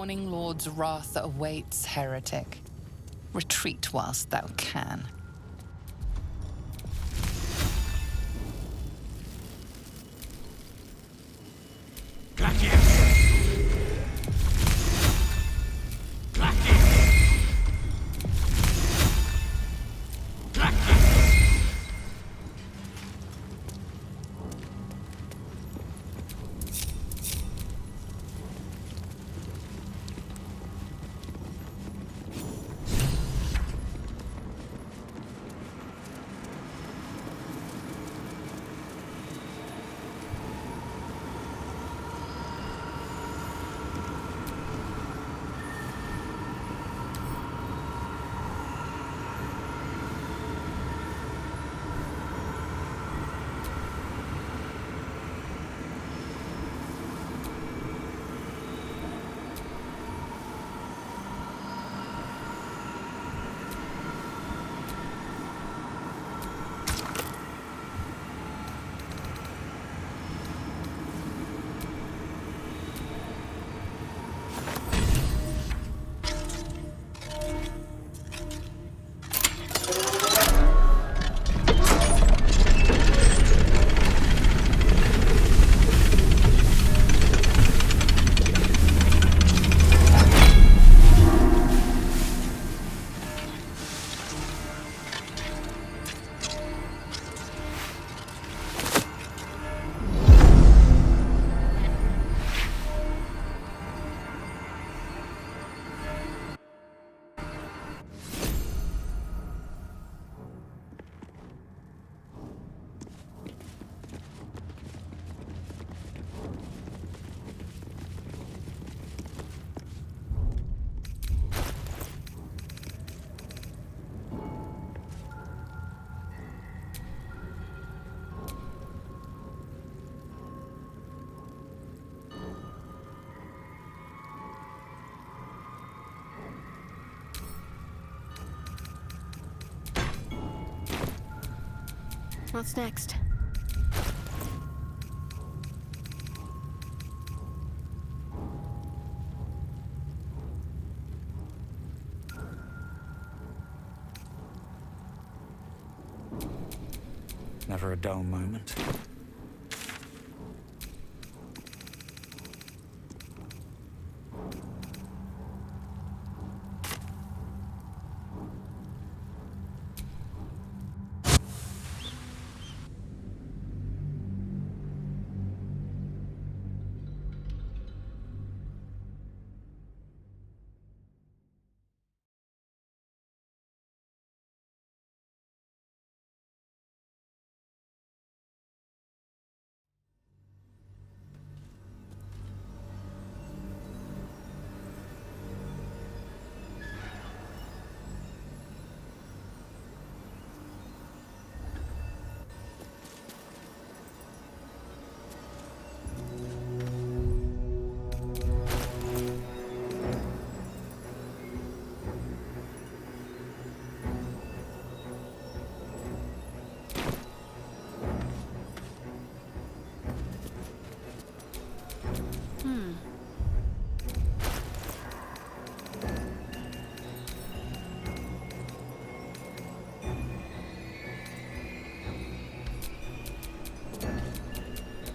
Dawning Lord's wrath awaits, heretic. Retreat whilst thou can. What's next? Never a dull moment.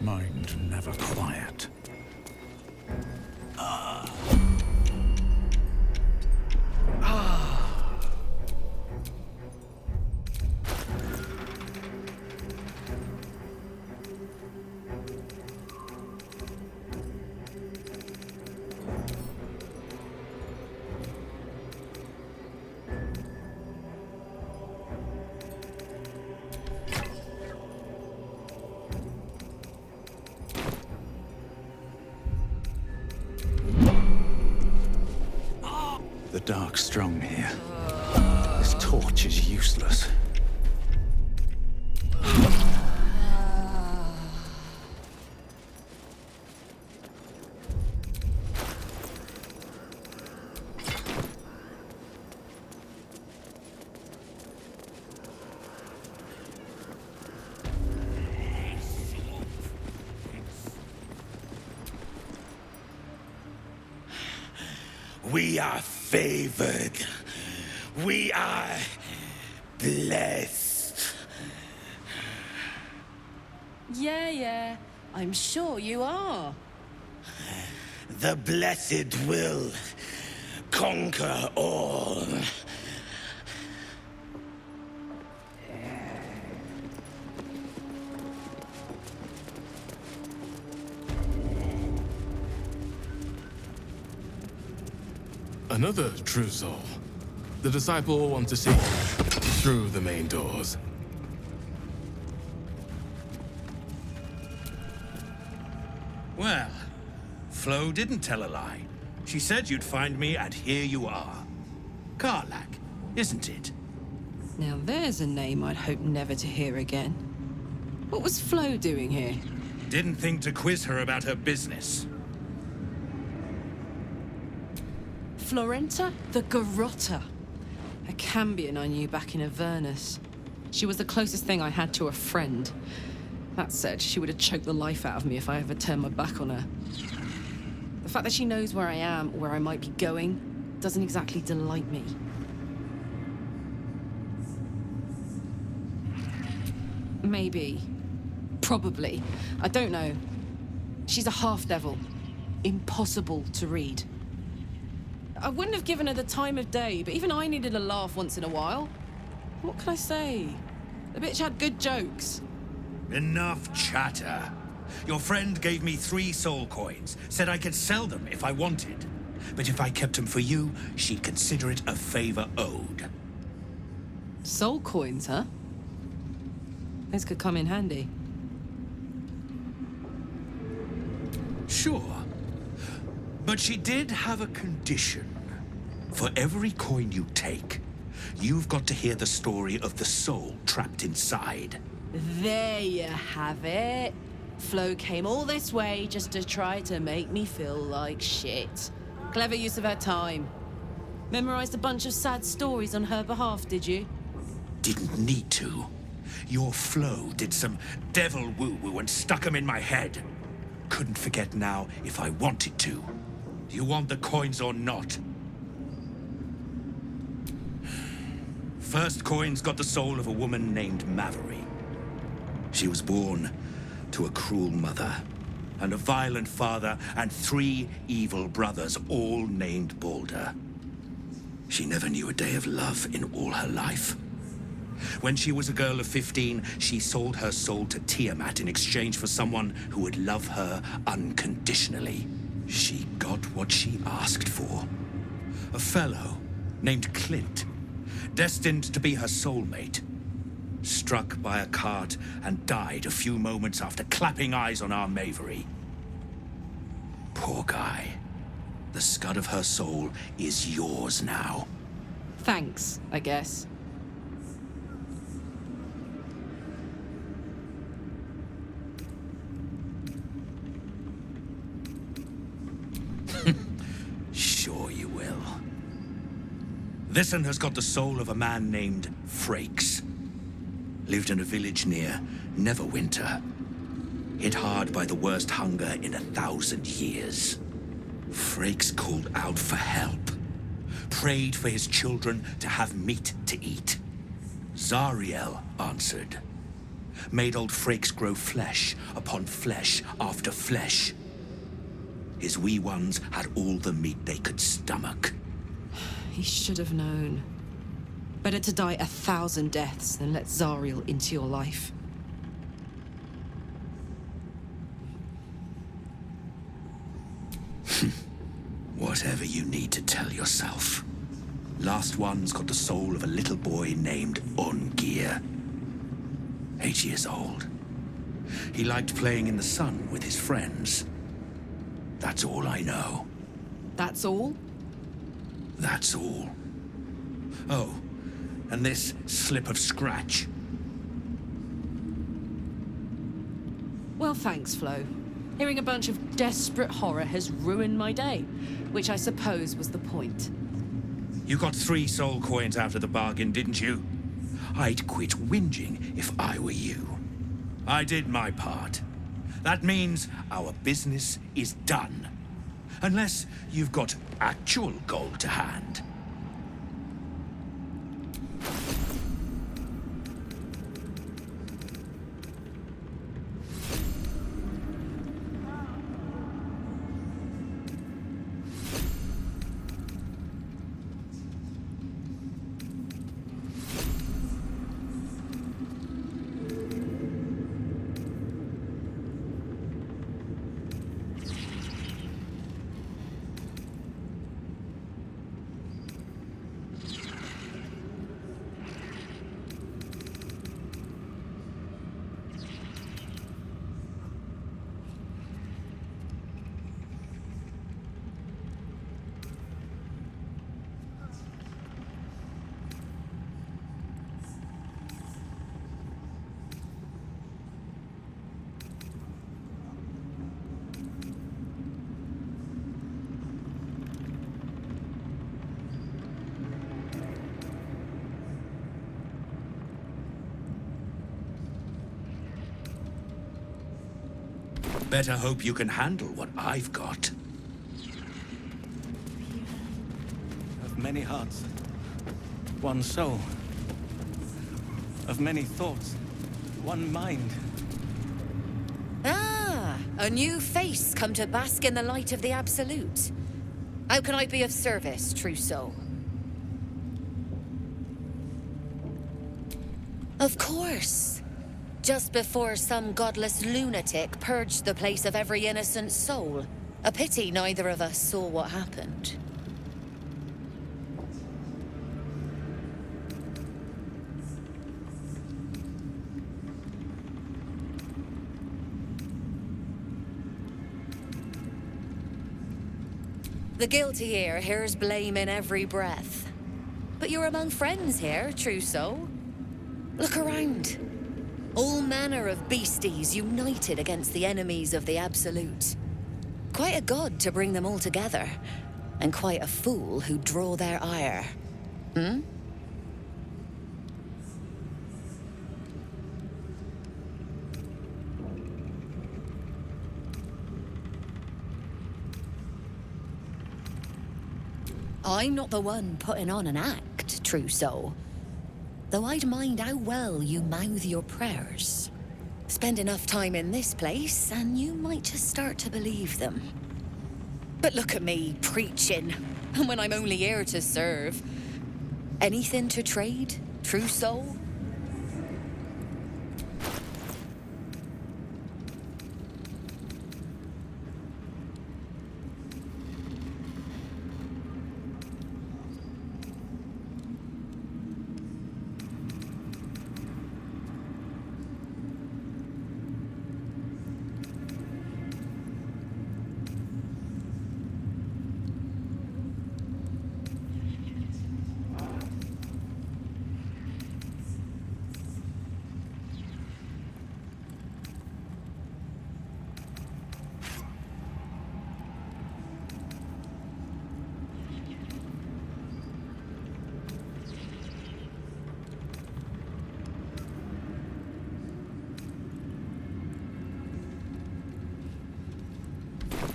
Mind never quiet. The dark's strong here. This torch is useless. We are favored. We are blessed. Yeah. I'm sure you are. The blessed will conquer all. Another true soul. The disciple will want to see through the main doors. Well, Flo didn't tell a lie. She said you'd find me, and here you are. Karlak, isn't it? Now there's a name I'd hope never to hear again. What was Flo doing here? Didn't think to quiz her about her business. Florenta the Garotta. A Cambion I knew back in Avernus. She was the closest thing I had to a friend. That said, she would have choked the life out of me if I ever turned my back on her. The fact that she knows where I am, or where I might be going, doesn't exactly delight me. Maybe. Probably. I don't know. She's a half-devil. Impossible to read. I wouldn't have given her the time of day, but even I needed a laugh once in a while. What can I say? The bitch had good jokes. Enough chatter. Your friend gave me 3 soul coins, said I could sell them if I wanted. But if I kept them for you, she'd consider it a favor owed. Soul coins, huh? Those could come in handy. Sure. But she did have a condition. For every coin you take, you've got to hear the story of the soul trapped inside. There you have it. Flo came all this way just to try to make me feel like shit. Clever use of her time. Memorized a bunch of sad stories on her behalf, did you? Didn't need to. Your Flo did some devil woo-woo and stuck 'em in my head. Couldn't forget now if I wanted to. You want the coins or not? First coin's got the soul of a woman named Maveri. She was born to a cruel mother, and a violent father, and 3 evil brothers, all named Baldur. She never knew a day of love in all her life. When she was a girl of 15, she sold her soul to Tiamat in exchange for someone who would love her unconditionally. She got what she asked for. A fellow named Clint, destined to be her soulmate. Struck by a cart and died a few moments after clapping eyes on our Maveri. Poor guy. The scud of her soul is yours now. Thanks, I guess. Sure you will. This one has got the soul of a man named Frakes. Lived in a village near Neverwinter. Hit hard by the worst hunger in 1,000 years. Frakes called out for help. Prayed for his children to have meat to eat. Zariel answered. Made old Frakes grow flesh upon flesh after flesh. His wee ones had all the meat they could stomach. He should have known. Better to die 1,000 deaths than let Zariel into your life. Whatever you need to tell yourself. Last one's got the soul of a little boy named Ungir. 8 years old. He liked playing in the sun with his friends. That's all I know. That's all? That's all. Oh, and this slip of scratch. Well, thanks, Flo. Hearing a bunch of desperate horror has ruined my day, which I suppose was the point. You got 3 soul coins out of the bargain, didn't you? I'd quit whinging if I were you. I did my part. That means our business is done. Unless you've got actual gold to hand. Better hope you can handle what I've got. Of many hearts, one soul. Of many thoughts, one mind. Ah, a new face come to bask in the light of the Absolute. How can I be of service, true soul? Of course. Just before some godless lunatic purged the place of every innocent soul. A pity neither of us saw what happened. The guilty here hears blame in every breath. But you're among friends here, true soul. Look around. All manner of beasties united against the enemies of the Absolute. Quite a god to bring them all together, and quite a fool who'd draw their ire. Hmm? I'm not the one putting on an act, true soul. Though I'd mind how well you mouth your prayers. Spend enough time in this place, and you might just start to believe them. But look at me, preaching, and when I'm only here to serve. Anything to trade, true soul?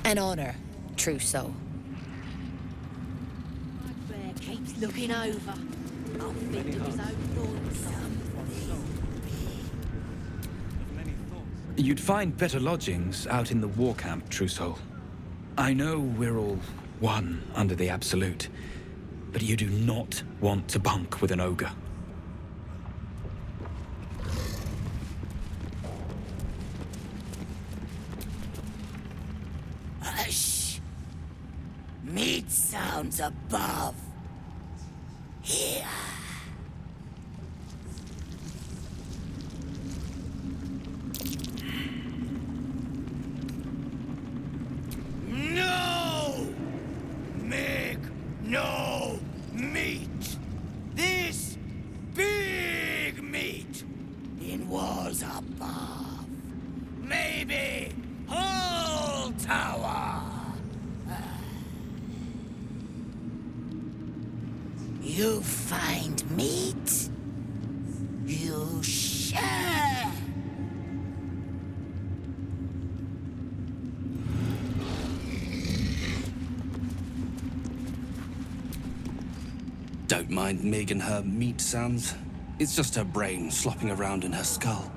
An honor, true soul. Bear keeps looking over. I'll think of his own thoughts. You'd find better lodgings out in the war camp, true soul. I know we're all one under the Absolute, but you do not want to bunk with an ogre. Hush! Meat sounds above. Here. No! Make no meat! This big meat in walls above. Maybe whole tower. You find meat, you share. don't mind Mig and her meat sounds. It's just her brain slopping around in her skull.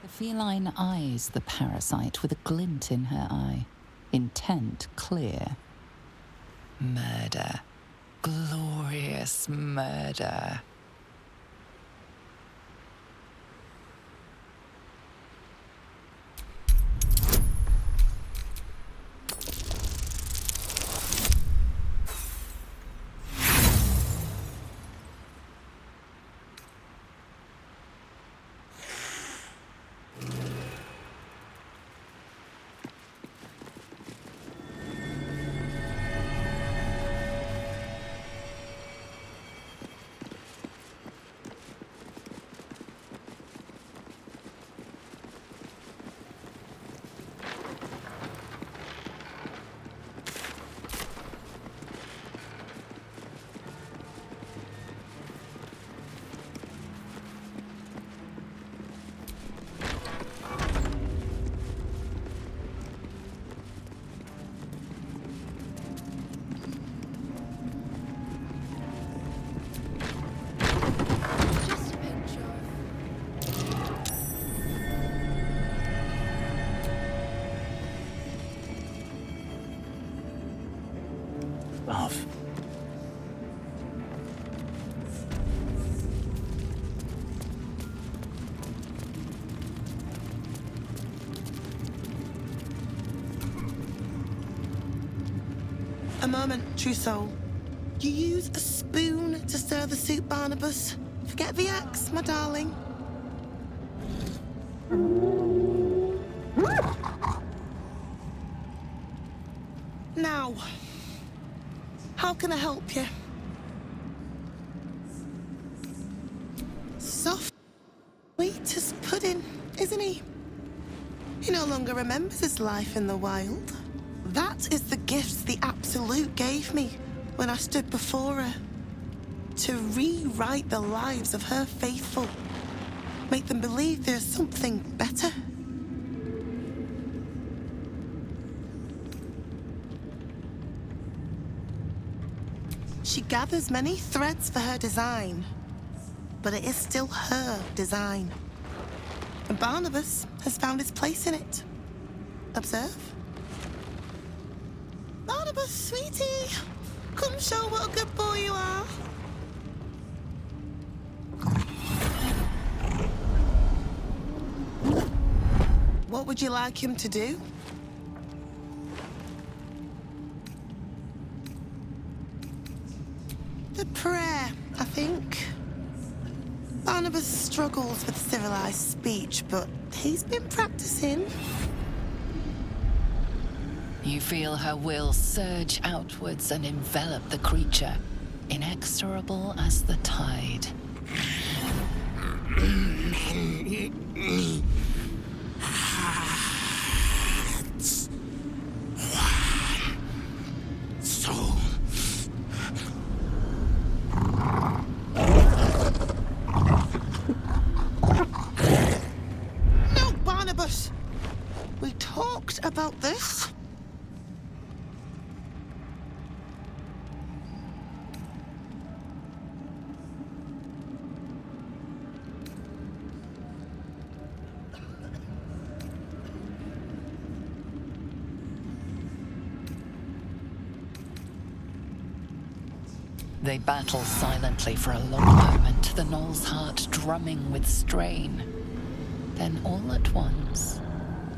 The feline eyes the parasite with a glint in her eye, intent clear. Murder. Glorious murder. Love. A moment, true soul. You use a spoon to stir the soup, Barnabas. Forget the axe, my darling. Now, how can I help you? Soft, sweet as pudding, isn't he? He no longer remembers his life in the wild. That is the gift the Absolute gave me when I stood before her. To rewrite the lives of her faithful. Make them believe there's something better. She gathers many threads for her design, but it is still her design. And Barnabas has found his place in it. Observe. Barnabas, sweetie, come show what a good boy you are. What would you like him to do? The prayer, I think. Barnabas struggles with civilized speech, but he's been practicing. You feel her will surge outwards and envelop the creature, inexorable as the tide. Soul. No, Barnabas! We talked about this. They battle silently for a long moment, the gnoll's heart drumming with strain. Then all at once,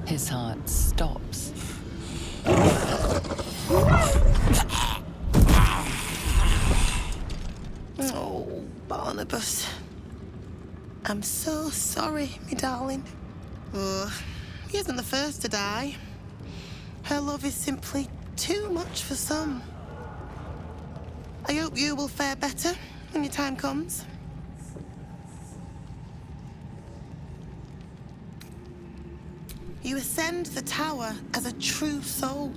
his heart stops. Oh, Barnabas. I'm so sorry, me darling. Oh, he isn't the first to die. Her love is simply too much for some. I hope you will fare better when your time comes. You ascend the tower as a true soul,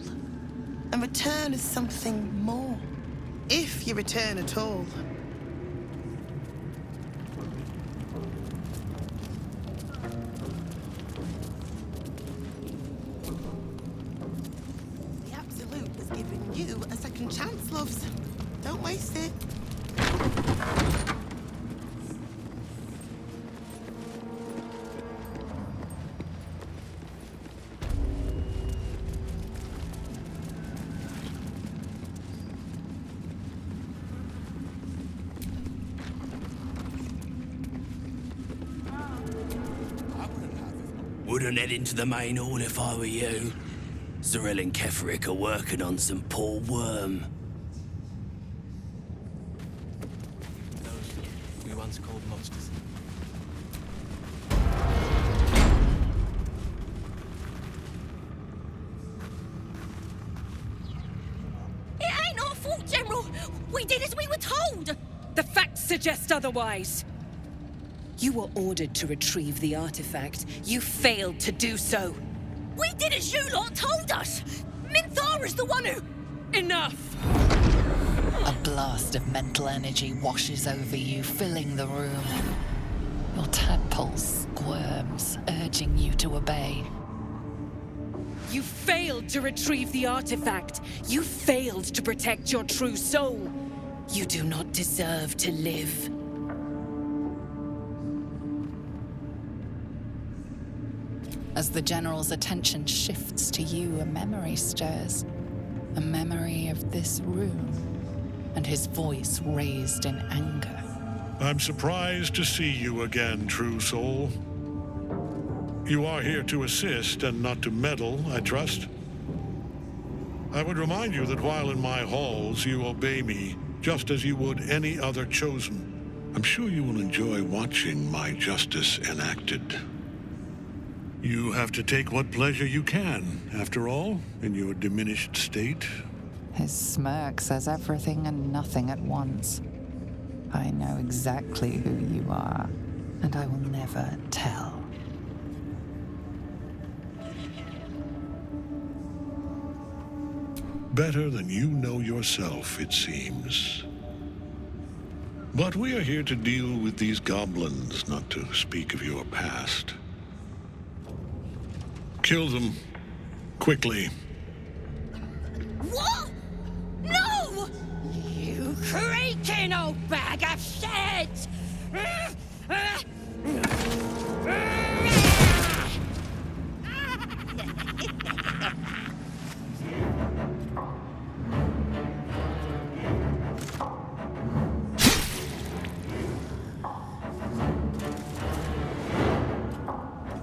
and return as something more. If you return at all. The Absolute has given you a second chance, loves. Don't waste it. Wouldn't head into the main hall if I were you. Cyril and Keferic are working on some poor worm. Those we once called monsters. It ain't our fault, General! We did as we were told! The facts suggest otherwise. You were ordered to retrieve the artifact. You failed to do so. We did as you lot told us! Minthara's the one who... Enough! A blast of mental energy washes over you, filling the room. Your tadpole squirms, urging you to obey. You failed to retrieve the artifact. You failed to protect your true soul. You do not deserve to live. As the General's attention shifts to you, a memory stirs. A memory of this room, and his voice raised in anger. I'm surprised to see you again, true soul. You are here to assist and not to meddle, I trust. I would remind you that while in my halls, you obey me just as you would any other chosen. I'm sure you will enjoy watching my justice enacted. You have to take what pleasure you can, after all, in your diminished state. His smirk says everything and nothing at once. I know exactly who you are, and I will never tell. Better than you know yourself, it seems. But we are here to deal with these goblins, not to speak of your past. Kill them. Quickly. What? No! You creaking old bag of shit!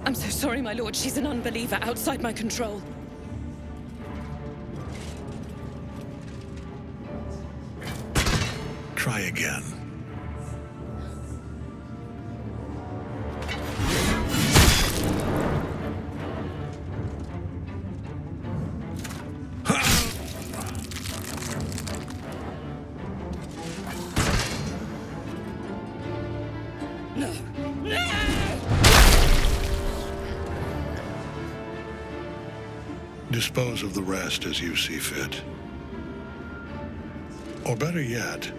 I'm so sorry, my lord. She's an unbeliever outside my control. Try again. Dispose of the rest as you see fit. Or better yet,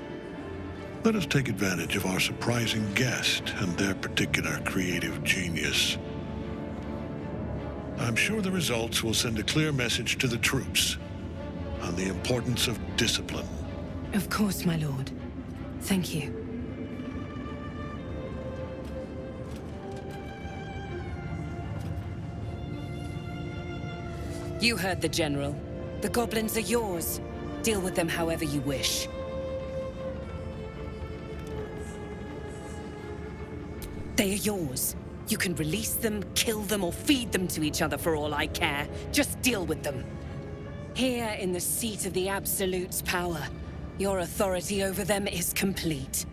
let us take advantage of our surprising guest and their particular creative genius. I'm sure the results will send a clear message to the troops on the importance of discipline. Of course, my lord. Thank you. You heard the General. The goblins are yours. Deal with them however you wish. They are yours. You can release them, kill them, or feed them to each other for all I care. Just deal with them. Here in the seat of the Absolute's power, your authority over them is complete.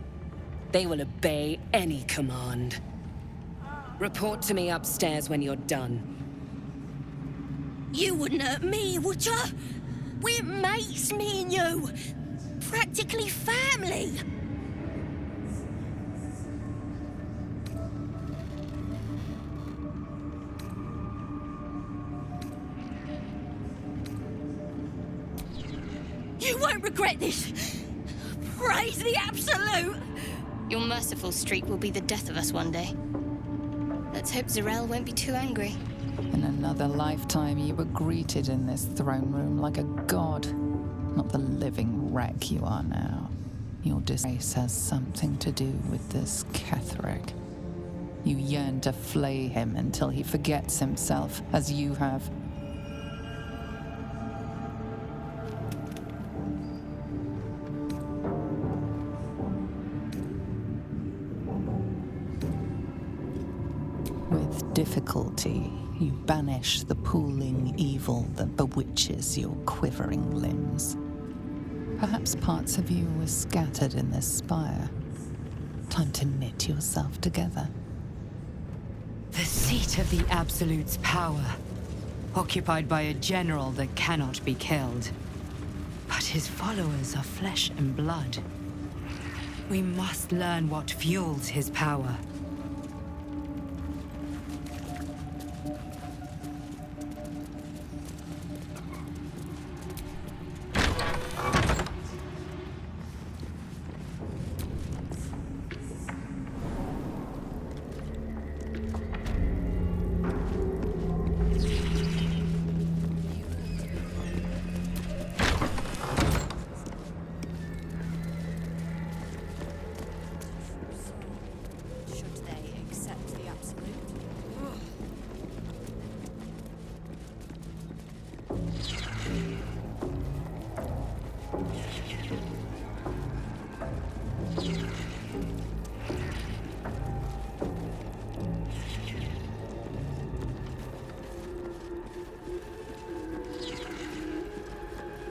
They will obey any command. Report to me upstairs when you're done. You wouldn't hurt me, would ya? We're mates, me and you. Practically family. You won't regret this. Praise the Absolute. Your merciful streak will be the death of us one day. Let's hope Zarel won't be too angry. In another lifetime, you were greeted in this throne room like a god, not the living wreck you are now. Your disgrace has something to do with this Ketheric. You yearn to flay him until he forgets himself, as you have. With difficulty, you banish the pooling evil that bewitches your quivering limbs. Perhaps parts of you were scattered in this spire. Time to knit yourself together. The seat of the Absolute's power, occupied by a general that cannot be killed. But his followers are flesh and blood. We must learn what fuels his power.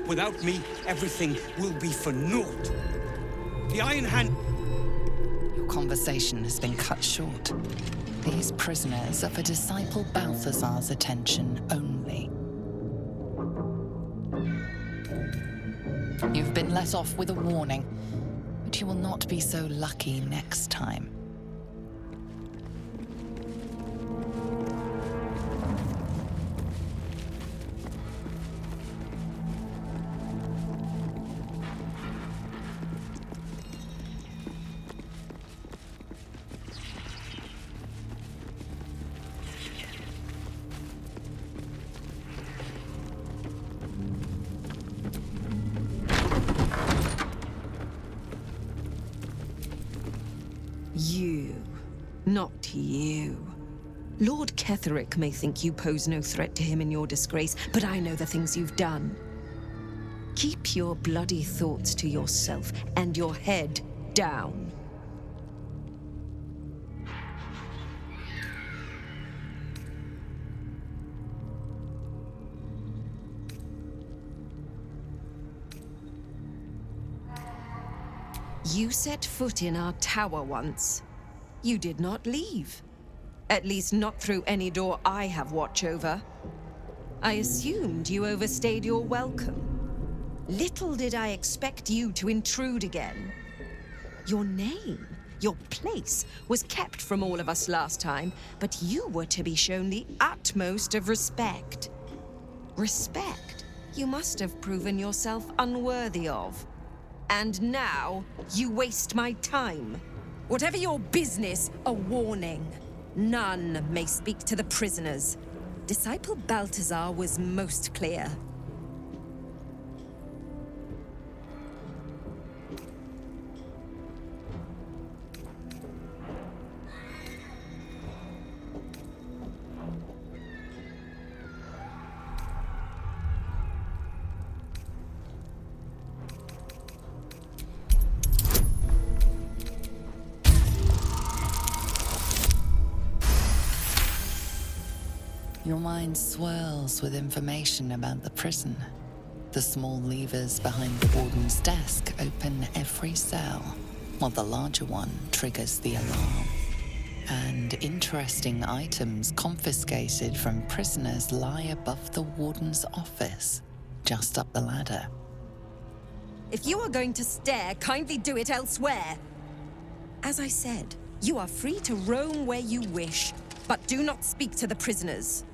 Without me, everything will be for naught. The Iron Hand... Your conversation has been cut short. These prisoners are for Disciple Balthazar's attention only. You've been let off with a warning, but you will not be so lucky next time. You. Not you. Lord Ketheric may think you pose no threat to him in your disgrace, but I know the things you've done. Keep your bloody thoughts to yourself and your head down. You set foot in our tower once. You did not leave. At least not through any door I have watch over. I assumed you overstayed your welcome. Little did I expect you to intrude again. Your name, your place, was kept from all of us last time, but you were to be shown the utmost of respect. Respect you must have proven yourself unworthy of. And now, you waste my time. Whatever your business, a warning. None may speak to the prisoners. Disciple Balthazar was most clear. Your mind swirls with information about the prison. The small levers behind the warden's desk open every cell, while the larger one triggers the alarm. And interesting items confiscated from prisoners lie above the warden's office, just up the ladder. If you are going to stare, kindly do it elsewhere. As I said, you are free to roam where you wish, but do not speak to the prisoners.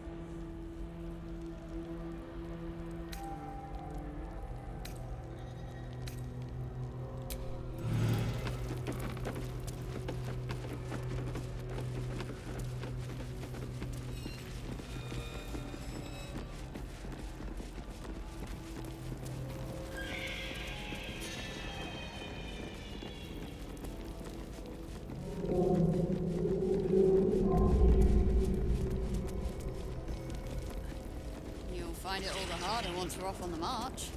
Find it all the harder once we're off on the march.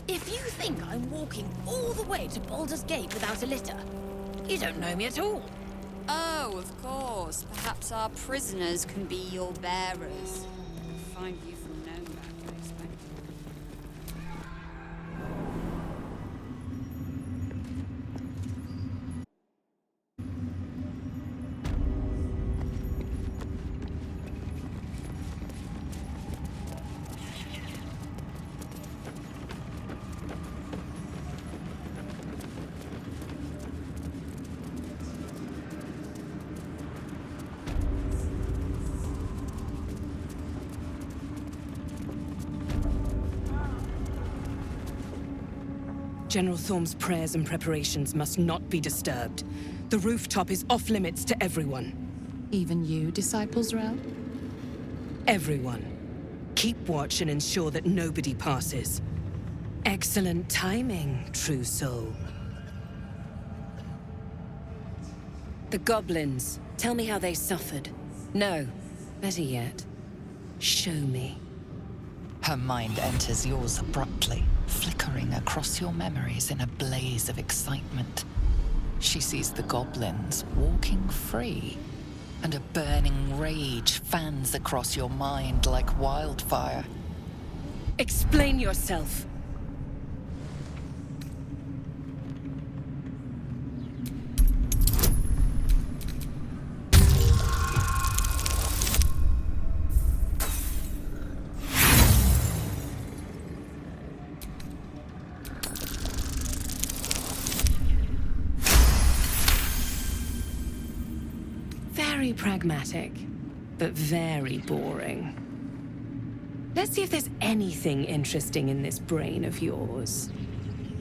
If you think I'm walking all the way to Baldur's Gate without a litter, you don't know me at all. Oh, of course. Perhaps our prisoners can be your bearers. Find you from Gnome, I expect. General Thorm's prayers and preparations must not be disturbed. The rooftop is off limits to everyone. Even you, Disciple Z'rell? Everyone. Keep watch and ensure that nobody passes. Excellent timing, true soul. The goblins. Tell me how they suffered. No, better yet, show me. Her mind enters yours abruptly, flickering across your memories in a blaze of excitement. She sees the goblins walking free, and a burning rage fans across your mind like wildfire. Explain yourself. Very pragmatic, but very boring. Let's see if there's anything interesting in this brain of yours.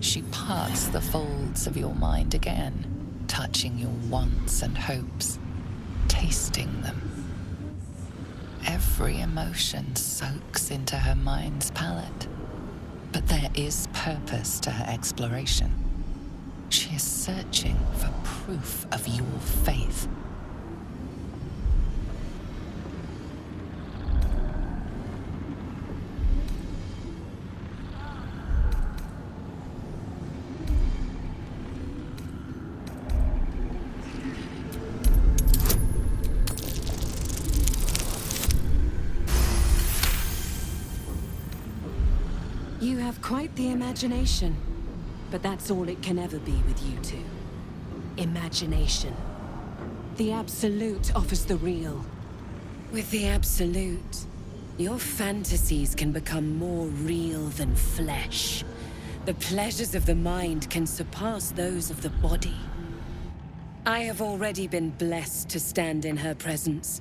She parts the folds of your mind again, touching your wants and hopes, tasting them. Every emotion soaks into her mind's palate, but there is purpose to her exploration. She is searching for proof of your faith. You have quite the imagination, but that's all it can ever be with you two. Imagination. The Absolute offers the real. With the Absolute, your fantasies can become more real than flesh. The pleasures of the mind can surpass those of the body. I have already been blessed to stand in her presence.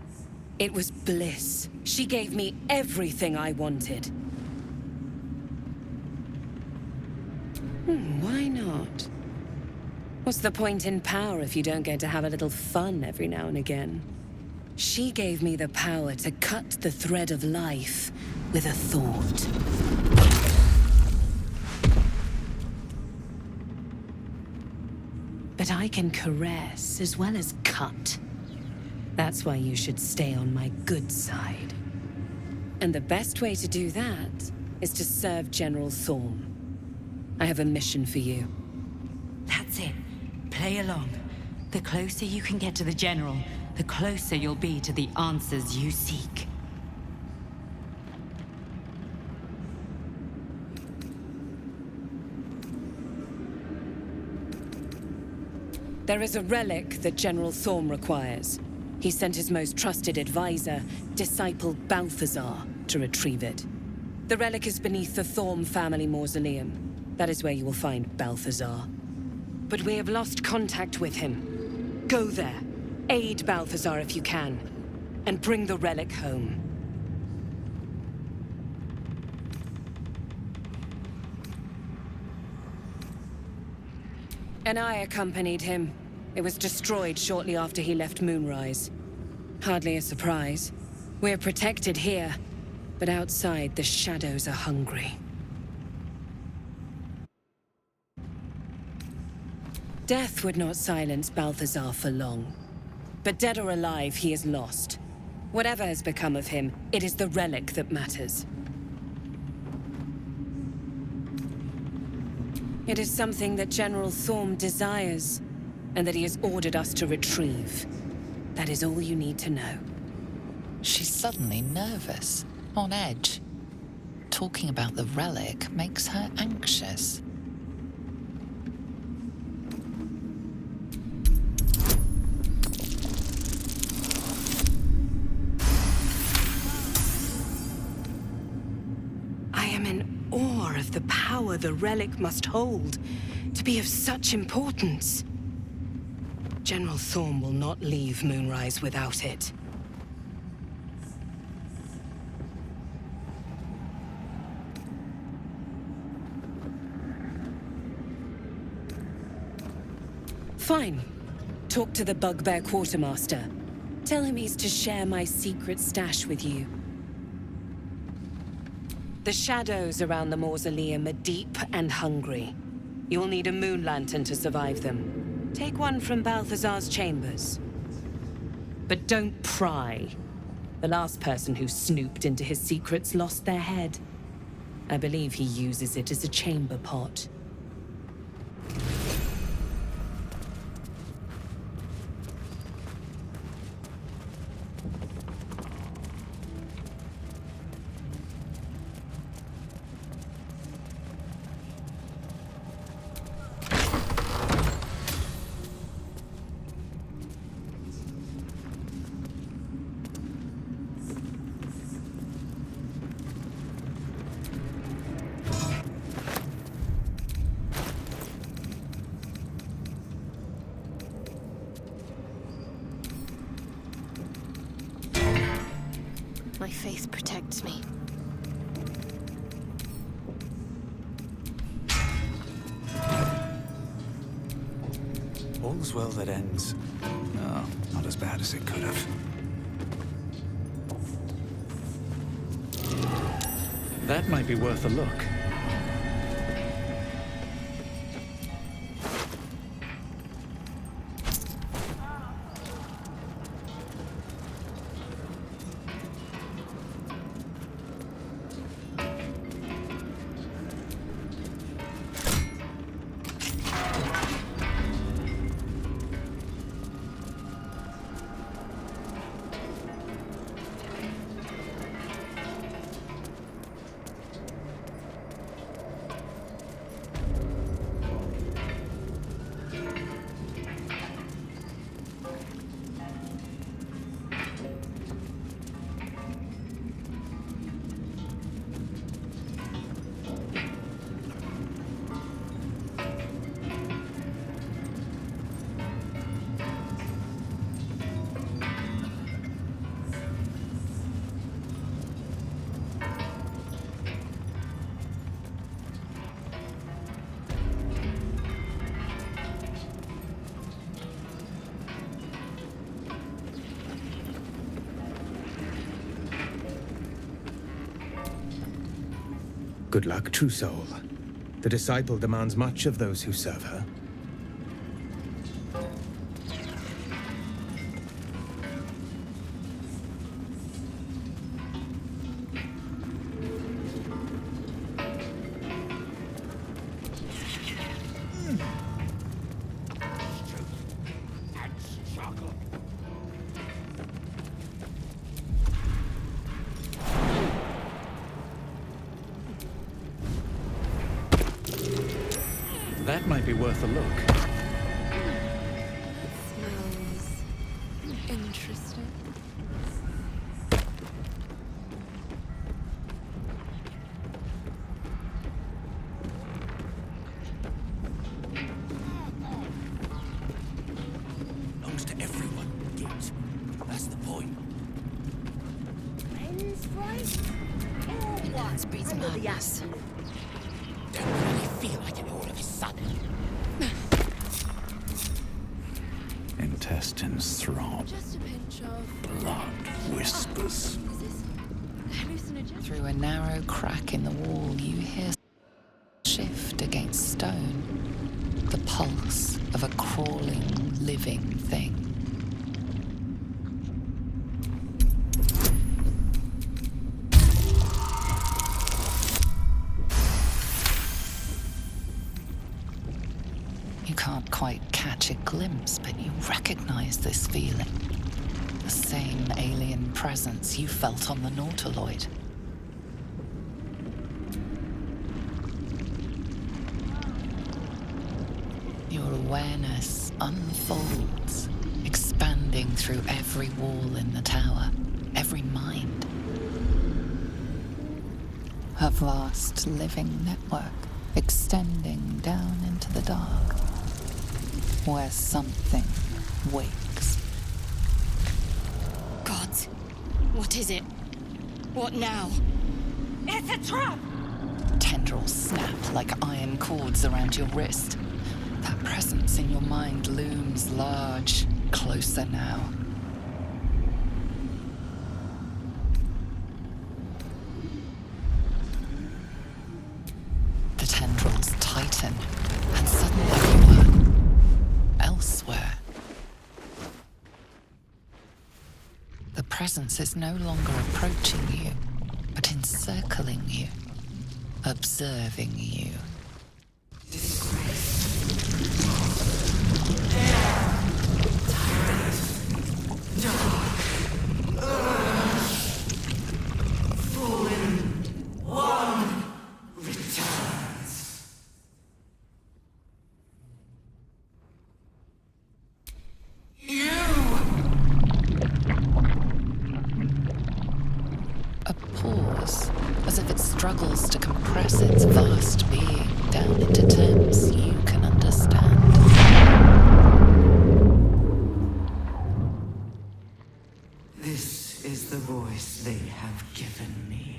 It was bliss. She gave me everything I wanted. Why not? What's the point in power if you don't get to have a little fun every now and again? She gave me the power to cut the thread of life with a thought. But I can caress as well as cut. That's why you should stay on my good side. And the best way to do that is to serve General Thorm. I have a mission for you. That's it. Play along. The closer you can get to the General, the closer you'll be to the answers you seek. There is a relic that General Thorm requires. He sent his most trusted advisor, Disciple Balthazar, to retrieve it. The relic is beneath the Thorm family mausoleum. That is where you will find Balthazar. But we have lost contact with him. Go there. Aid Balthazar if you can. And bring the relic home. And I accompanied him. It was destroyed shortly after he left Moonrise. Hardly a surprise. We're protected here, but outside the shadows are hungry. Death would not silence Balthazar for long. But dead or alive, he is lost. Whatever has become of him, it is the relic that matters. It is something that General Thorm desires, and that he has ordered us to retrieve. That is all you need to know. She's suddenly nervous, on edge. Talking about the relic makes her anxious. I am in awe of the power the relic must hold to be of such importance. General Thorm will not leave Moonrise without it. Fine. Talk to the Bugbear Quartermaster. Tell him he's to share my secret stash with you. The shadows around the mausoleum are deep and hungry. You'll need a moon lantern to survive them. Take one from Balthazar's chambers. But don't pry. The last person who snooped into his secrets lost their head. I believe he uses it as a chamber pot. My faith protects me. All's well that ends. No, not as bad as it could have. That might be worth a look. Good luck, true soul. The disciple demands much of those who serve her. That might be worth a look. Smells interesting. this right? Endurance breeds madness. Don't really feel like it all of a sudden. Intestines throb. Just a pinch of Blood whispers. hallucinogen. Through a narrow crack in the wall, you hear shift against stone. The pulse of a crawling, living thing. You can't quite catch a glimpse, but you recognize this feeling. The same alien presence you felt on the Nautiloid. Your awareness unfolds, expanding through every wall in the tower, every mind. A vast living network extending down into the dark, where something wakes. Gods, what is it? What now? It's a trap! Tendrils snap like iron cords around your wrist. That presence in your mind looms large, closer now. The tendrils tighten, and suddenly you are elsewhere. The presence is no longer approaching you, but encircling you, observing you. A pause, as if it struggles to compress its vast being down into terms you can understand. This is the voice they have given me.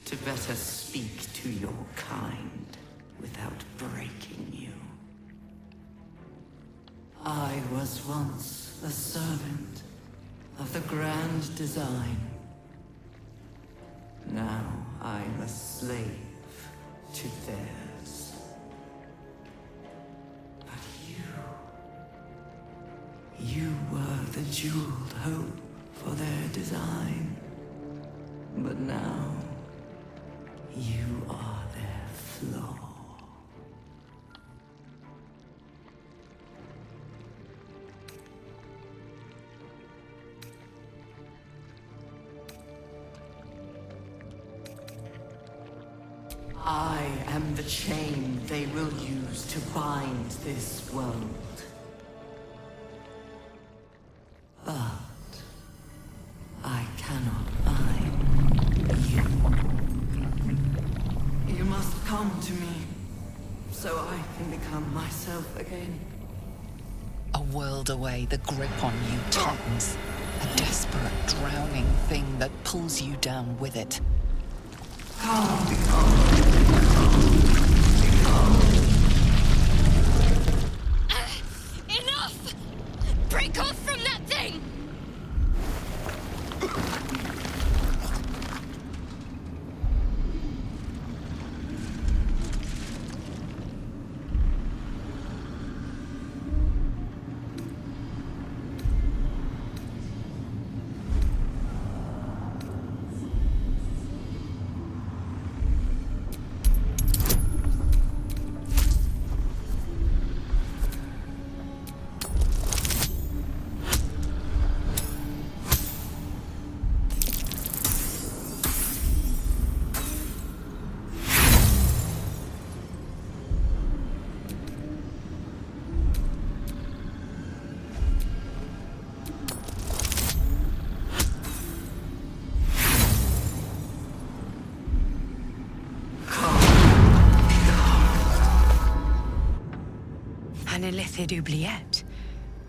To better speak to your kind without breaking you. I was once a servant of the grand design. Now I'm a slave to theirs. But you were the jeweled hope for their design. But now, you are their flaw. I am the chain they will use to bind this world. But I cannot bind you. You must come to me, so I can become myself again. A world away, the grip on you tightens. A desperate, drowning thing that pulls you down with it. Enough! Break off from that thing! An illithid oubliette.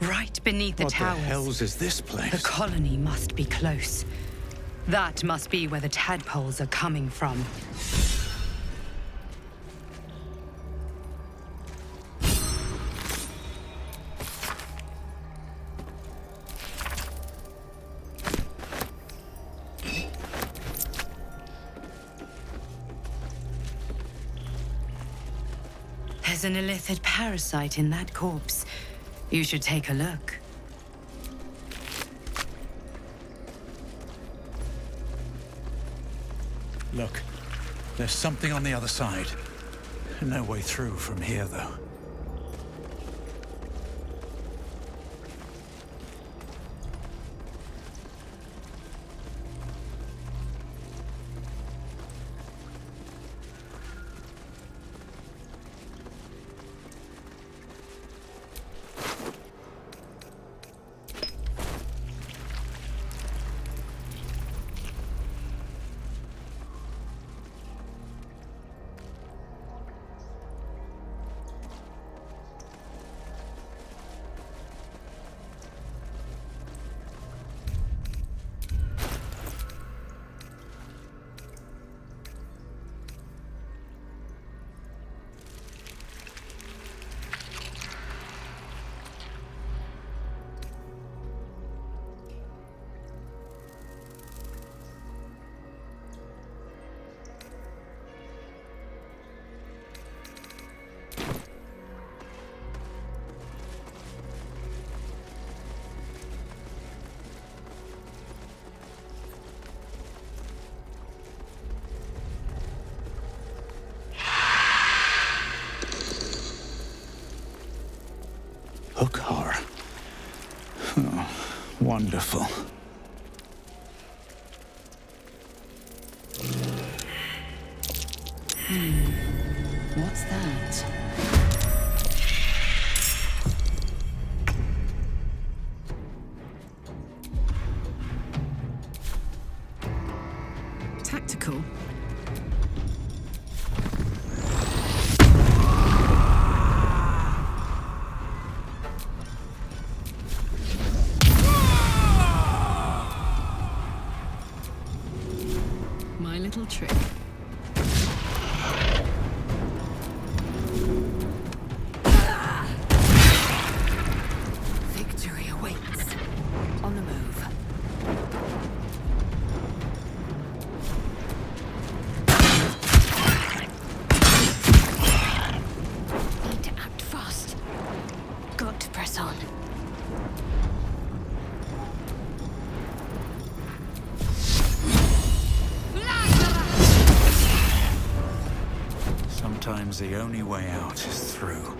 Right beneath the What towers. the hells is this place? The colony must be close. That must be where the tadpoles are coming from. There's an illithid parasite in that corpse. You should take a look. Look, there's something on the other side. No way through from here, though. Hookar. Oh, wonderful. What's that? Tactical. My little trick. Victory awaits. On the move. Need to act fast. Got to press on. Sometimes the only way out is through.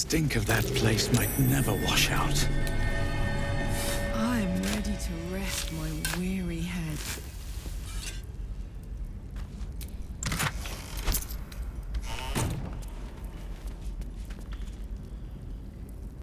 stink of that place might never wash out. I'm ready to rest my weary head.